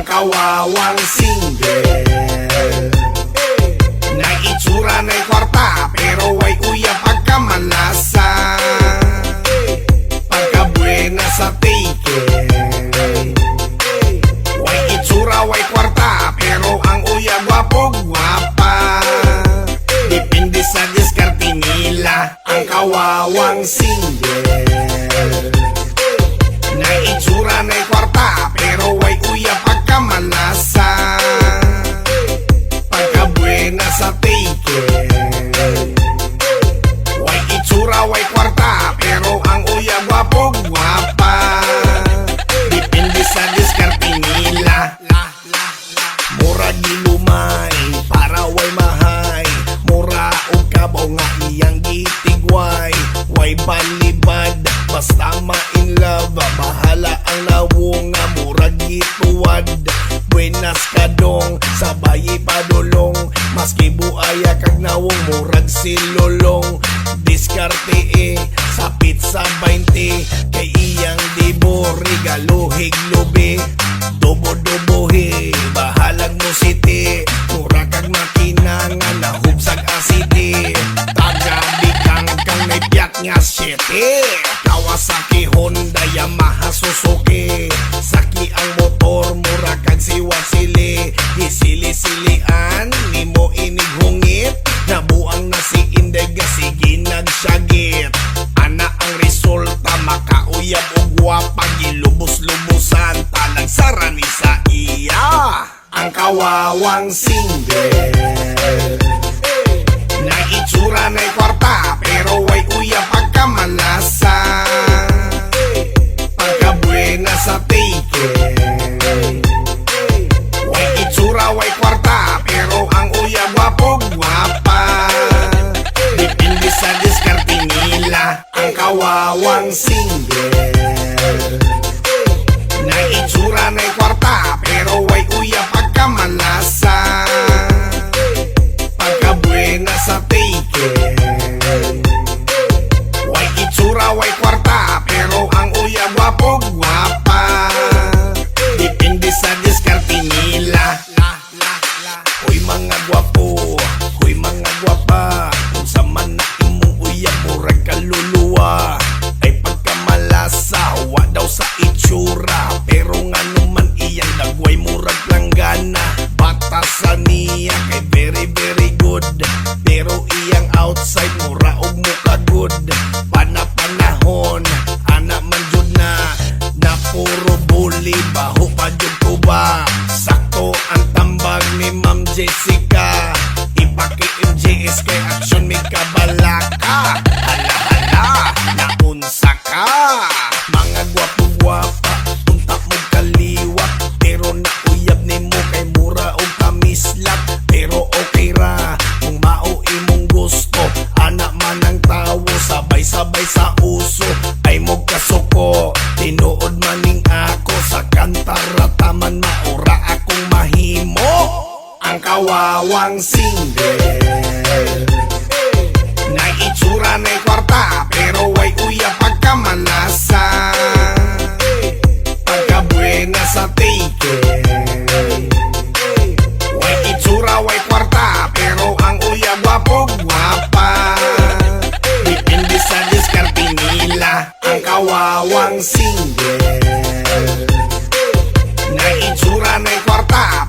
kawawang single na itsura na'y kwarta pero way uya pagkamalasa, pagkabuena sa take. Way itsura way kwarta pero ang uya gwapo gwapa, depende sa diskarte nila. Ang kawawang single na itsura na'y kwarta pero way uya pagkamalasa, pagkabuena sa take. Way itsura way kwarta pero ang uya gwapo gwapa, depende sa diskarte nila. Mura gilumay para way mahay, mura og kabaw nga iyang gitigway. Way balibad basta ma-in love, bahala ang nawong nga murag gituwad. Buenas kadong sabay padulong, maski buaya kag nawong murag silulong. Diskarte sa pizza 20, kay iyang dibo regalo higlobe. Dobo-dobohe bahalag mo siti, mura kag makina nga nahubsag asiti. Taga-bikang kang may piyak nga siyete, Kawasaki, Honda, Yamaha, Suzuki. Saki ang motor, mura kag siwa-sili. Gisili-silian, nimo inighungit, nabuang na si Inday, sige nagsyagit. Ana ang resulta, makauyab o gwapa, gilubos-lubusan, talang sarani sa iya. Ang kawawang single na itsura na'y kwarta pero way uya pagkamalasa, pagkabuena sa take. Way itsura way kwarta pero ang uya gwapo gwapa, depende sa diskarte nila. Ang kawawang single na itsura na'y kwarta pero way uya pagkamalasa, pagkabuena sa take. Way itsura way kwarta pero ang uya gwapo gwapa, depende sa diskarte nila. Hoy mga gwapo, hoy mga gwapa, kung sa man na imong uya murag kaluluwa. Ay pagkamalasa, wa daw sa itsura, pero nga naman iyang dagway murag planggana. Batasan niya kay very very good, pero iyang outside mura og muka good. Panapanahon, anak man jud na puro bully, baho pa jud ko ba. Sakto ang tambag ni Ma'am Jessica, ipaki-MJS kay action may kabalaka. Hala-hala, naunsa ka. Mga gwapo-gwapa, punta mo kaliwa, pero nauyab ni mo kay mura o kamislap. Pero okay ra kung mao imong gusto, anak man ang tawo, sabay-sabay sa uso. Ay mo kasuko, tinuod maning ako sa kantarataman, maura akong mahimo. Ang kawawang single na itsura na'y kwarta pero way uya pagkamalasa, pagkabuena sa take. Way itsura way kwarta pero ang uya gwapo gwapa, depende sa diskarte nila. Ang kawawang single na itsura na'y kwarta